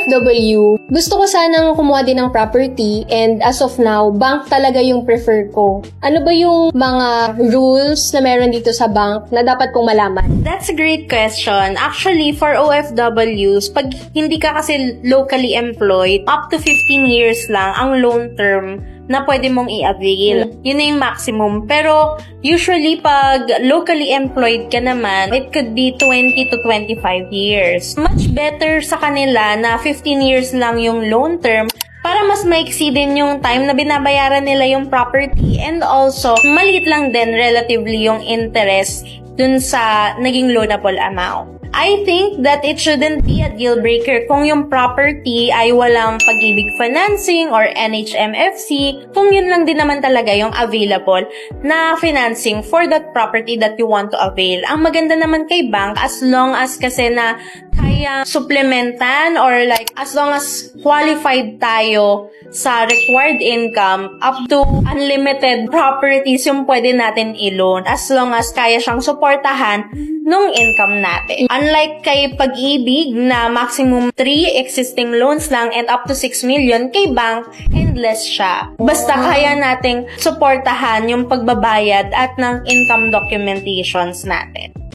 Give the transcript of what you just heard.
OFW, gusto ko sanang kumuha din ng property and as of now, bank talaga yung prefer ko. Ano ba yung mga rules na meron dito sa bank na dapat kong malaman? That's a great question. Actually, for OFWs, pag hindi ka kasi locally employed, up to 15 years lang ang loan term na pwede mong i-avail. Yun na yung maximum. Pero, usually, pag locally employed ka naman, it could be 20 to 25 years. Much better sa kanila na 15 years lang yung loan term para mas maiksi din yung time na binabayaran nila yung property and also, maliit lang din relatively yung interest dun sa naging loanable amount. I think that it shouldn't be a deal breaker kung yung property ay walang Pag-ibig financing or NHMFC, kung yun lang din naman talaga yung available na financing for that property that you want to avail. Ang maganda naman kay bank, as long as kasi na kaya supplementan or like as long as qualified tayo sa required income, up to unlimited properties yung pwede natin i-loan as long as kaya siyang suportahan nung income natin. Unlike kay Pag-ibig na maximum 3 existing loans lang and up to 6 million, kay bank, endless siya. Basta kaya nating suportahan yung pagbabayad at ng income documentations natin.